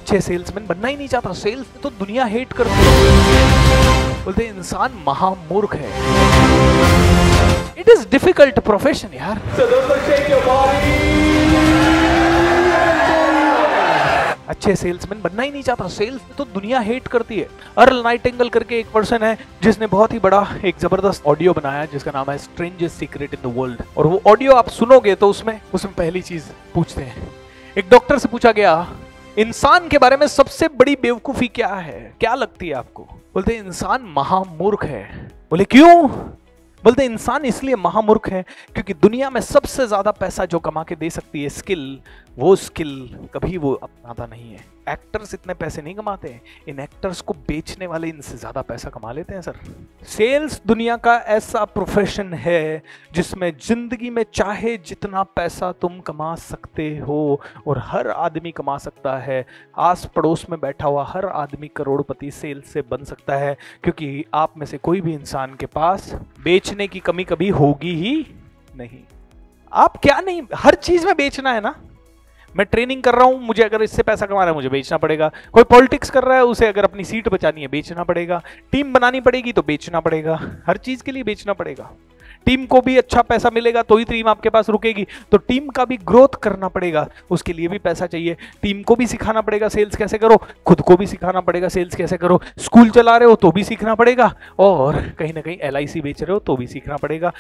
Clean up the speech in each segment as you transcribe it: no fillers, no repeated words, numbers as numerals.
अच्छे सेल्समैन बनना ही नहीं चाहता। सेल्स तो दुनिया हेट करती है, बोलते इंसान महामूर्ख है। इट इज डिफिकल्ट प्रोफेशन यार। अच्छे सेल्समैन बनना ही नहीं चाहता। सेल्स तो दुनिया हेट करती है। अर्ल नाइटिंगेल करके एक पर्सन है जिसने बहुत ही बड़ा एक जबरदस्त ऑडियो बनाया जिसका नाम है strangest secret in the world. और वो ऑडियो आप सुनोगे तो उसमें पहली चीज पूछते हैं, एक डॉक्टर से पूछा गया इंसान के बारे में सबसे बड़ी बेवकूफी क्या है, क्या लगती है आपको? बोलते इंसान महामूर्ख है। बोले क्यों? बोलते इंसान इसलिए महामूर्ख है क्योंकि दुनिया में सबसे ज्यादा पैसा जो कमा के दे सकती है स्किल, वो स्किल कभी वो अपनाता नहीं है। एक्टर्स इतने पैसे नहीं कमाते हैं, इन एक्टर्स को बेचने वाले इनसे ज्यादा पैसा कमा लेते हैं सर। सेल्स दुनिया का ऐसा प्रोफेशन है जिसमें जिंदगी में चाहे जितना पैसा तुम कमा सकते हो और हर आदमी कमा सकता है। आस पड़ोस में बैठा हुआ हर आदमी करोड़पति सेल्स से बन सकता है क्योंकि आप में से कोई भी इंसान के पास बेचने की कमी कभी होगी ही नहीं। आप क्या नहीं, हर चीज में बेचना है ना। मैं ट्रेनिंग कर रहा हूं, मुझे अगर इससे पैसा कमाना है मुझे बेचना पड़ेगा। कोई पॉलिटिक्स कर रहा है, उसे अगर अपनी सीट बचानी है बेचना पड़ेगा। टीम बनानी पड़ेगी तो बेचना पड़ेगा। हर चीज के लिए बेचना पड़ेगा। टीम को भी अच्छा पैसा मिलेगा तो ही टीम आपके पास रुकेगी, तो टीम का भी ग्रोथ करना पड़ेगा, उसके लिए भी पैसा चाहिए। टीम को भी सिखाना पड़ेगा सेल्स कैसे करो, खुद को भी सिखाना पड़ेगा सेल्स कैसे करो। स्कूल चला रहे हो तो भी सीखना पड़ेगा, और कहीं ना कहीं LIC बेच रहे हो तो भी सीखना पड़ेगा,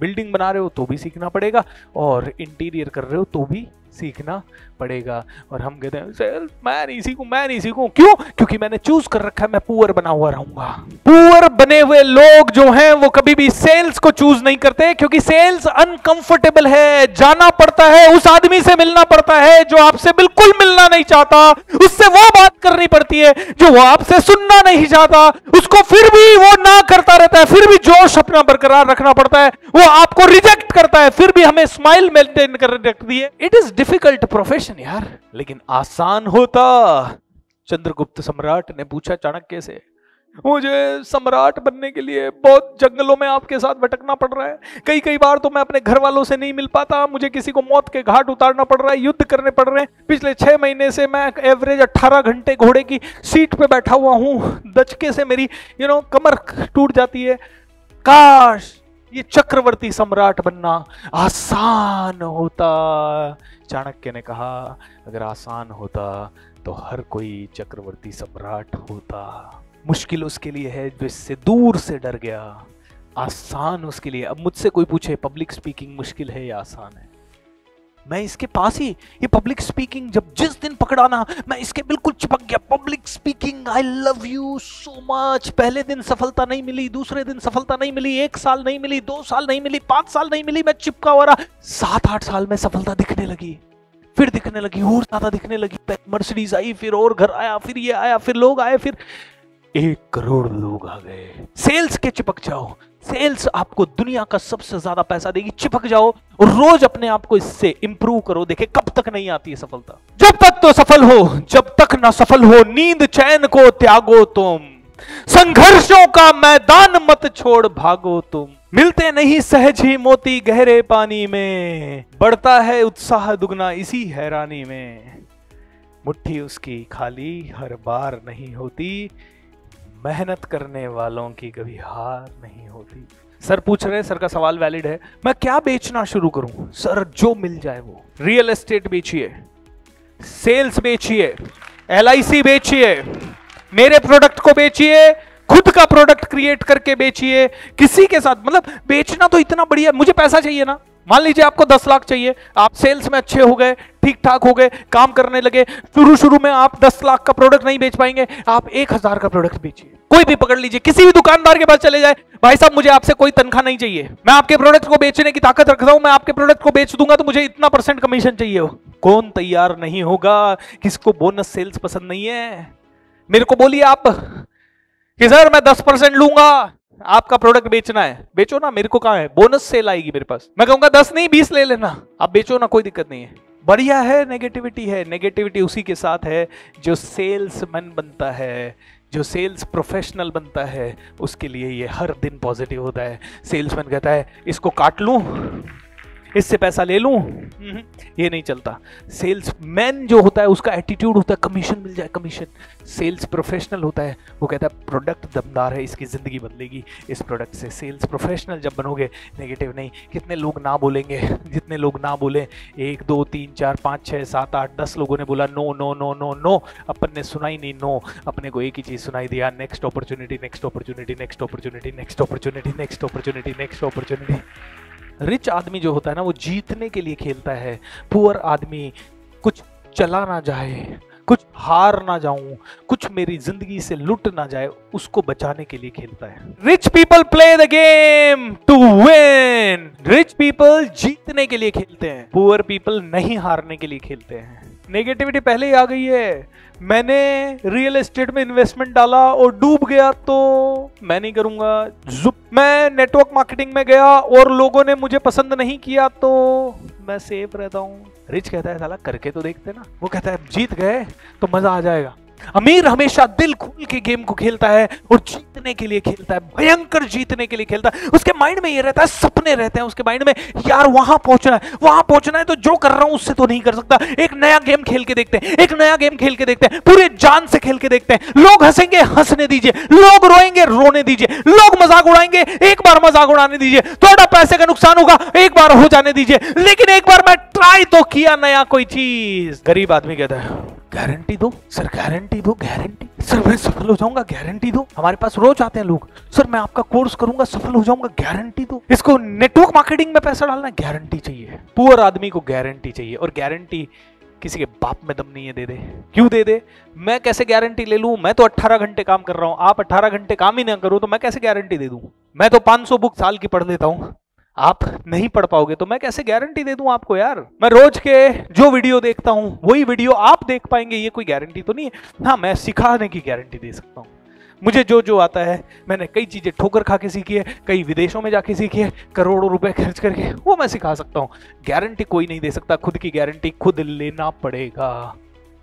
बिल्डिंग बना रहे हो तो भी सीखना पड़ेगा, और इंटीरियर कर रहे हो तो भी सीखना पड़ेगा। और हम कहते हैं सेल्स मैं नहीं सीखूं। क्यों? क्योंकि मैंने चूज कर रखा है मैं पुअर बना हुआ रहूंगा। पुअर बने हुए लोग जो हैं वो कभी भी सेल्स को चूज नहीं करते क्योंकि सेल्स अनकंफर्टेबल है। जाना पड़ता है, उस आदमी से मिलना पड़ता है जो आपसे बिल्कुल मिलना नहीं चाहता, उससे वो बात करनी पड़ती है जो वो आपसे सुनना नहीं चाहता, उसको फिर भी वो ना करता रहता है, फिर भी जोश अपना बरकरार रखना पड़ता है। वो आपको रिजेक्ट करता है फिर भी हमें स्माइल मेंटेन कर रखती है। इट इज डिफिकल्ट प्रोफेशन यार, लेकिन आसान होता। चंद्रगुप्त सम्राट ने पूछा चाणक्य से, मुझे सम्राट बनने के लिए बहुत जंगलों में आपके साथ भटकना पड़ रहा है, कई बार तो मैं अपने घर वालों से नहीं मिल पाता, मुझे किसी को मौत के घाट उतारना पड़ रहा है, युद्ध करने पड़ रहे हैं। पिछले 6 महीने से मैं एवरेज 18 घंटे घोड़े की सीट पे बैठा हुआ हूं, दचके से मेरी कमर टूट जाती है। काश ये चक्रवर्ती सम्राट बनना आसान होता। चाणक्य ने कहा अगर आसान होता तो हर कोई चक्रवर्ती सम्राट होता। मुश्किल उसके लिए है जो इससे दूर से डर गया, आसान उसके लिए। अब मुझसे कोई पूछे पब्लिक स्पीकिंग मुश्किल है या आसान है, मैं इसके पास ही ये पब्लिक स्पीकिंग जब जिस दिन पकड़ा ना मैं इसके बिल्कुल चिपक गया। Public speaking I love you so much. पहले दिन सफलता नहीं मिली, दूसरे दिन सफलता नहीं मिली, 1 साल नहीं मिली, 2 साल नहीं मिली, 5 साल नहीं मिली, मैं चिपका हुआ रहा। 7-8 साल में सफलता दिखने लगी, फिर दिखने लगी, और ज्यादा दिखने लगी। मर्सिडीज आई, फिर और घर आया, फिर ये आया, फिर लोग आए, फिर 1 करोड़ लोग आ गए। सेल्स के चिपक जाओ, सेल्स आपको दुनिया का सबसे ज्यादा पैसा देगी। चिपक जाओ और रोज अपने आप को इससे इंप्रूव करो। देखे कब तक नहीं आती है सफलता, जब तक तो सफल हो, जब तक ना सफल हो नींद चैन को त्यागो तुम, संघर्षों का मैदान मत छोड़ भागो तुम। मिलते नहीं सहज ही मोती गहरे पानी में, बढ़ता है उत्साह दुगना इसी हैरानी में। मुट्ठी उसकी खाली हर बार नहीं होती, मेहनत करने वालों की कभी हार नहीं होती। सर पूछ रहे हैं, सर का सवाल वैलिड है, मैं क्या बेचना शुरू करूं? सर जो मिल जाए वो। रियल एस्टेट बेचिए, सेल्स बेचिए, LIC बेचिए, मेरे प्रोडक्ट को बेचिए, खुद का प्रोडक्ट क्रिएट करके बेचिए, किसी के साथ। मतलब बेचना तो इतना बढ़िया। मुझे पैसा चाहिए ना, मान लीजिए आपको 10 लाख चाहिए, आप सेल्स में अच्छे हो गए, ठीक ठाक हो गए, काम करने लगे। शुरू में आप 10 लाख का प्रोडक्ट नहीं बेच पाएंगे, आप 1000 का प्रोडक्ट बेचिए। कोई भी पकड़ लीजिए, किसी भी दुकानदार के पास चले जाए, भाई साहब मुझे आपसे कोई तनख्वाह नहीं चाहिए, मैं आपके प्रोडक्ट को बेचने की ताकत रखता हूं, मैं आपके प्रोडक्ट को बेच दूंगा तो मुझे इतना % कमीशन चाहिए हो। कौन तैयार नहीं होगा? किसको बोनस सेल्स पसंद नहीं है? मेरे को बोलिए आप कि सर मैं 10% लूंगा, आपका प्रोडक्ट बेचना है, बेचो ना, मेरे को कहां है बोनस सेल आएगी मेरे पास। मैं कहूंगा 10 नहीं 20 ले लेना, आप बेचो ना, कोई दिक्कत नहीं है। बढ़िया है। नेगेटिविटी है, नेगेटिविटी उसी के साथ है जो सेल्समैन बनता है, जो सेल्स प्रोफेशनल बनता है, उसके लिए ये हर दिन पॉजिटिव होता है। सेल्समैन कहता है इसको काट लूं, इससे पैसा ले लूं, ये नहीं चलता। सेल्समैन जो होता है उसका एटीट्यूड होता है कमीशन मिल जाए, कमीशन। सेल्स प्रोफेशनल होता है, वो कहता है प्रोडक्ट दमदार है, इसकी जिंदगी बदलेगी इस प्रोडक्ट से। सेल्स प्रोफेशनल जब बनोगे, नेगेटिव नहीं। कितने लोग ना बोलेंगे, जितने लोग ना बोले, 1 2 3 4 5 6 7 8 10 लोगों ने बोला no no no no no, अपन ने सुना ही नहीं नो, अपने को एक ही चीज सुनाई दिया, next opportunity next opportunity next opportunity next opportunity next opportunity next opportunity. Rich आदमी जो होता है ना वो जीतने के लिए खेलता है। पुअर आदमी कुछ चला ना जाए, कुछ हार ना जाऊं, कुछ मेरी जिंदगी से लुट ना जाए, उसको बचाने के लिए खेलता है। Rich people play the game to win. Rich people जीतने के लिए खेलते हैं, पुअर पीपल नहीं हारने के लिए खेलते हैं। नेगेटिविटी पहले ही आ गई है। मैंने रियल एस्टेट में इन्वेस्टमेंट डाला और डूब गया तो मैं नहीं करूंगा। मैं नेटवर्क मार्केटिंग में गया और लोगों ने मुझे पसंद नहीं किया तो मैं सेफ रहता हूं। रिच कहता है साला करके तो देखते ना। वो कहता है जीत गए तो मजा आ जाएगा। अमीर हमेशा दिल खोल के गेम को खेलता है और जीतने के लिए खेलता है, भयंकर जीतने के लिए खेलता है। उसके माइंड में ये रहता है, सपने रहते हैं उसके माइंड में, यार वहां पहुंचना है तो जो कर रहा हूं उससे तो नहीं कर सकता। एक नया गेम खेल के देखते हैं, एक नया गेम खेल के देखते हैं, पूरे जान से खेल के देखते हैं। लोग हंसेंगे, हंसने दीजिए, लोग रोएंगे, रोने दीजिए, लोग मजाक उड़ाएंगे, एक बार मजाक उड़ाने दीजिए, थोड़ा पैसे का नुकसान होगा, एक बार हो जाने दीजिए, लेकिन एक बार मैं ट्राई तो किया नया कोई चीज। गरीब आदमी कहता है गारंटी दो सर, गारंटी दो, गारंटी सर मैं सफल हो जाऊंगा, गारंटी दो। हमारे पास रोज आते हैं लोग, सर मैं आपका कोर्स करूंगा सफल हो जाऊंगा, गारंटी दो। इसको नेटवर्क मार्केटिंग में पैसा डालना है, गारंटी चाहिए। पुअर आदमी को गारंटी चाहिए, और गारंटी किसी के बाप में दम नहीं है दे दे। क्यों दे दे? मैं कैसे गारंटी ले लूं? मैं तो 18 घंटे काम कर रहा हूं, आप 18 घंटे काम ही ना करो तो मैं कैसे गारंटी दे दूं? मैं तो 500 बुक साल की पढ़ लेता हूं, आप नहीं पढ़ पाओगे तो मैं कैसे गारंटी दे दूं आपको यार? मैं रोज के जो वीडियो देखता हूं वही वीडियो आप देख पाएंगे, ये कोई गारंटी तो नहीं है। हाँ, मैं सिखाने की गारंटी दे सकता हूं। मुझे जो जो आता है, मैंने कई चीजें ठोकर खा के सीखी है, कई विदेशों में जाके सीखी है, करोड़ों रुपए खर्च करके, वो मैं सिखा सकता हूं। गारंटी कोई नहीं दे सकता, खुद की गारंटी खुद लेना पड़ेगा।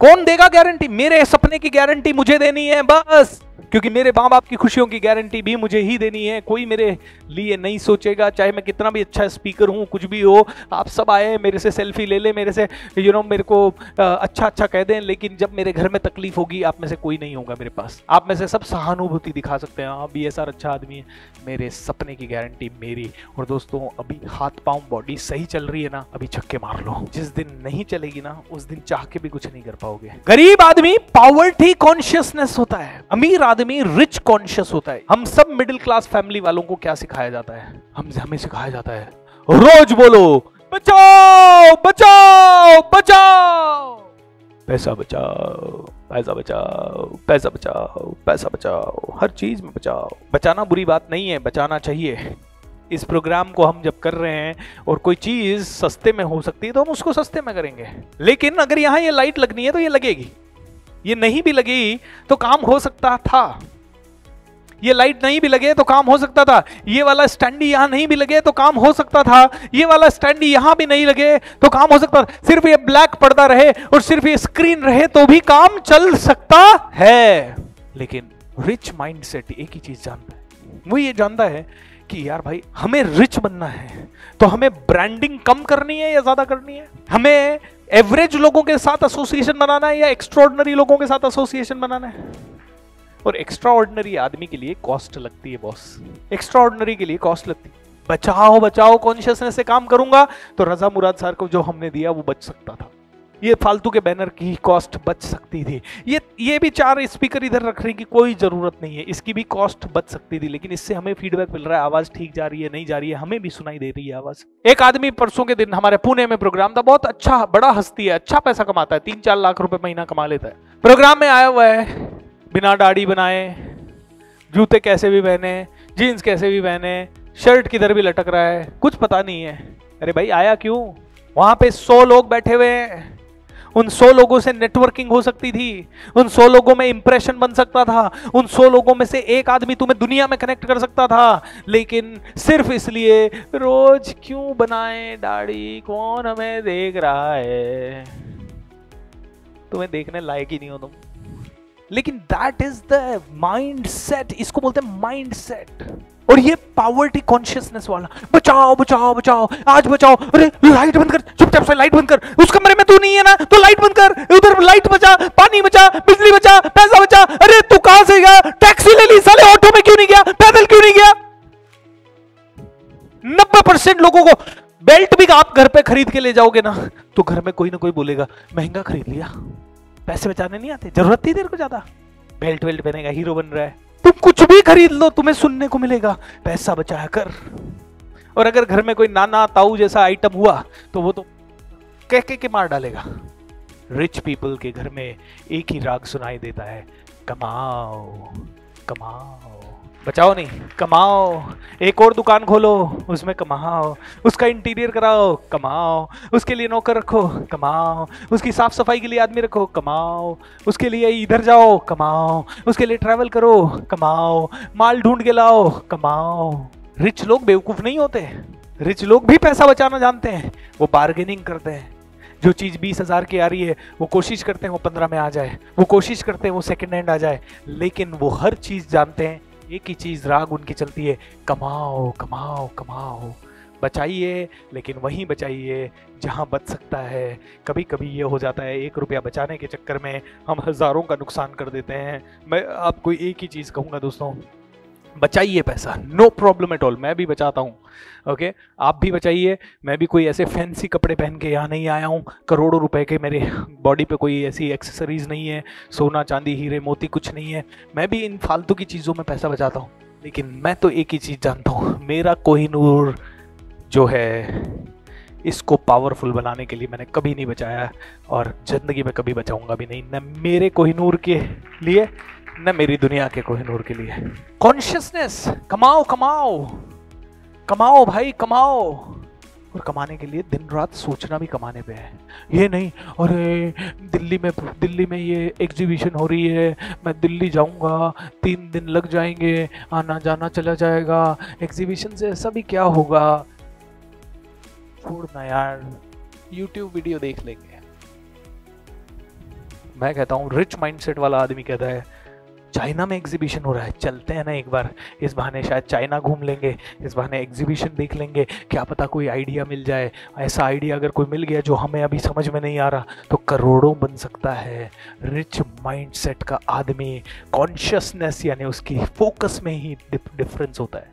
कौन देगा गारंटी? मेरे सपने की गारंटी मुझे देनी है बस, क्योंकि मेरे माँ बाप की खुशियों की गारंटी भी मुझे ही देनी है। कोई मेरे लिए नहीं सोचेगा, चाहे मैं कितना भी अच्छा स्पीकर हूँ, कुछ भी हो। आप सब आए मेरे से सेल्फी ले ले, मेरे से मेरे को अच्छा अच्छा कह दें, लेकिन जब मेरे घर में तकलीफ होगी आप में से कोई नहीं होगा मेरे पास। आप में से सब सहानुभूति दिखा सकते हैं, हाँ BSR अच्छा आदमी है। मेरे सपने की गारंटी मेरी। और दोस्तों, अभी हाथ पाँव बॉडी सही चल रही है ना, अभी छक्के मार लो। जिस दिन नहीं चलेगी ना, उस दिन चाह के भी कुछ नहीं कर पाओगे। गरीब आदमी पॉवर्टी कॉन्शियसनेस होता है, अमीर आदमी रिच कॉन्शियस होता है। हम सब मिडिल क्लास फैमिली वालों को क्या सिखाया जाता है? हमें सिखाया जाता है रोज बोलो बचाओ बचाओ बचाओ, पैसा बचाओ, पैसा बचाओ, पैसा बचाओ, पैसा बचाओ, हर चीज में बचाओ। बचाना बुरी बात नहीं है, बचाना चाहिए। इस प्रोग्राम को हम जब कर रहे हैं और कोई चीज सस्ते में हो सकती है तो हम उसको सस्ते में करेंगे, लेकिन अगर यहां ये लाइट लगनी है तो ये लगेगी। ये नहीं भी लगी तो काम हो सकता था, ये लाइट नहीं भी लगे तो काम हो सकता था, ये वाला स्टैंड यहां नहीं भी लगे तो काम हो सकता था, ये वाला स्टैंड यहां भी नहीं लगे तो काम हो सकता था। सिर्फ ये ब्लैक पर्दा रहे और सिर्फ ये स्क्रीन रहे तो भी काम चल सकता है। लेकिन रिच माइंडसेट एक ही चीज जानता है, वो ये जानता है कि यार भाई हमें रिच बनना है तो हमें ब्रांडिंग कम करनी है या ज्यादा करनी है? हमें एवरेज लोगों के साथ एसोसिएशन बनाना है या एक्स्ट्राऑर्डिनरी लोगों के साथ एसोसिएशन बनाना है? और एक्स्ट्राऑर्डिनरी आदमी के लिए कॉस्ट लगती है बॉस, एक्स्ट्राऑर्डिनरी के लिए कॉस्ट लगती है। बचाओ बचाओ कॉन्शियसनेस से काम करूंगा तो रजा मुराद सर को जो हमने दिया वो बच सकता था, ये फालतू के बैनर की कॉस्ट बच सकती थी, ये भी 4 स्पीकर इधर रखने की कोई जरूरत नहीं है, इसकी भी कॉस्ट बच सकती थी। लेकिन इससे हमें फीडबैक मिल रहा है, आवाज ठीक जा रही है, नहीं जा रही है, हमें भी सुनाई दे रही है आवाज। एक आदमी परसों के दिन हमारे पुणे में प्रोग्राम था, बहुत अच्छा बड़ा हस्ती है, अच्छा पैसा कमाता है, 3-4 लाख रुपए महीना कमा लेता है। प्रोग्राम में आया हुआ है, बिना दाढ़ी बनाए, जूते कैसे भी पहने, जीन्स कैसे भी पहने, शर्ट किधर भी लटक रहा है, कुछ पता नहीं है। अरे भाई आया क्यों? वहां पे 100 लोग बैठे हुए हैं, उन 100 लोगों से नेटवर्किंग हो सकती थी, उन 100 लोगों में इंप्रेशन बन सकता था, उन 100 लोगों में से एक आदमी तुम्हें दुनिया में कनेक्ट कर सकता था। लेकिन सिर्फ इसलिए रोज क्यों बनाए दाढ़ी, कौन हमें देख रहा है, तुम्हें देखने लायक ही नहीं हो तुम। लेकिन that is the mind set, इसको बोलते हैं माइंड सेट। और ये पावर्टी कॉन्शियसनेस वाला, बचाओ बचाओ बचाओ, आज बचाओ, अरे लाइट बंद कर, चुपचाप से लाइट बंद कर, उस कमरे में तू नहीं है ना तो लाइट बंद कर, उधर लाइट बचा, पानी बचा, बिजली बचा, पैसा बचा, अरे तू कहां से गया, टैक्सी ले ली साले, ऑटो में क्यों नहीं गया, पैदल क्यों नहीं गया। 90% लोगों को बेल्ट भी आप घर पे खरीद के ले जाओगे ना तो घर में कोई ना कोई बोलेगा महंगा खरीद लिया, पैसे बचाने नहीं आते, जरूरत थी तेरे को ज्यादा, बेल्ट वेल्ट पहनेगा हीरो बन रहा है। तुम कुछ भी खरीद लो तुम्हें सुनने को मिलेगा पैसा बचाया कर। और अगर घर में कोई नाना ताऊ जैसा आइटम हुआ तो वो तो कह के मार डालेगा। रिच पीपल के घर में एक ही राग सुनाई देता है, कमाओ कमाओ, बचाओ नहीं, कमाओ, एक और दुकान खोलो उसमें कमाओ, उसका इंटीरियर कराओ कमाओ, उसके लिए नौकर रखो कमाओ, उसकी साफ सफाई के लिए आदमी रखो कमाओ, उसके लिए इधर जाओ कमाओ, उसके लिए ट्रैवल करो कमाओ, माल ढूंढ के लाओ कमाओ। रिच लोग बेवकूफ नहीं होते, रिच लोग भी पैसा बचाना जानते हैं, वो बार्गेनिंग करते हैं। जो चीज 20,000 की आ रही है वो कोशिश करते हैं वो 15 में आ जाए, वो कोशिश करते हैं वो सेकेंड हैंड आ जाए, लेकिन वो हर चीज जानते हैं, एक ही चीज राग उनकी चलती है, कमाओ कमाओ कमाओ, बचाइए लेकिन वहीं बचाइए जहां बच सकता है। कभी कभी ये हो जाता है 1 रुपया बचाने के चक्कर में हम हजारों का नुकसान कर देते हैं। मैं आपको एक ही चीज कहूंगा दोस्तों, बचाइए पैसा, नो प्रॉब्लम एट ऑल, मैं भी बचाता हूँ, ओके आप भी बचाइए। मैं भी कोई ऐसे फैंसी कपड़े पहन के यहाँ नहीं आया हूँ, करोड़ों रुपए के मेरे बॉडी पे कोई ऐसी एक्सेसरीज नहीं है, सोना चांदी हीरे मोती कुछ नहीं है, मैं भी इन फालतू की चीज़ों में पैसा बचाता हूँ। लेकिन मैं तो एक ही चीज़ जानता हूँ, मेरा कोहिनूर जो है इसको पावरफुल बनाने के लिए मैंने कभी नहीं बचाया और ज़िंदगी में कभी बचाऊंगा भी नहीं, न मेरे कोहिनूर के लिए न मेरी दुनिया के कोहिनूर के लिए। कॉन्शियसनेस, कमाओ कमाओ कमाओ भाई कमाओ, और कमाने के लिए दिन रात सोचना भी कमाने पे है। ये नहीं अरे दिल्ली में ये एग्जीबिशन हो रही है, मैं दिल्ली जाऊंगा, 3 दिन लग जाएंगे, आना जाना चला जाएगा, एग्जीबिशन से ऐसा भी क्या होगा, छोड़ना यार, यूट्यूब वीडियो देख लेंगे। मैं कहता हूँ रिच माइंडसेट वाला आदमी कहता है चाइना में एग्जीबिशन हो रहा है, चलते हैं ना एक बार, इस बहाने शायद चाइना घूम लेंगे, इस बहाने एग्जीबिशन देख लेंगे, क्या पता कोई आइडिया मिल जाए। ऐसा आइडिया अगर कोई मिल गया जो हमें अभी समझ में नहीं आ रहा तो करोड़ों बन सकता है। रिच माइंडसेट का आदमी, कॉन्शियसनेस यानी उसकी फोकस में ही डिफरेंस होता है।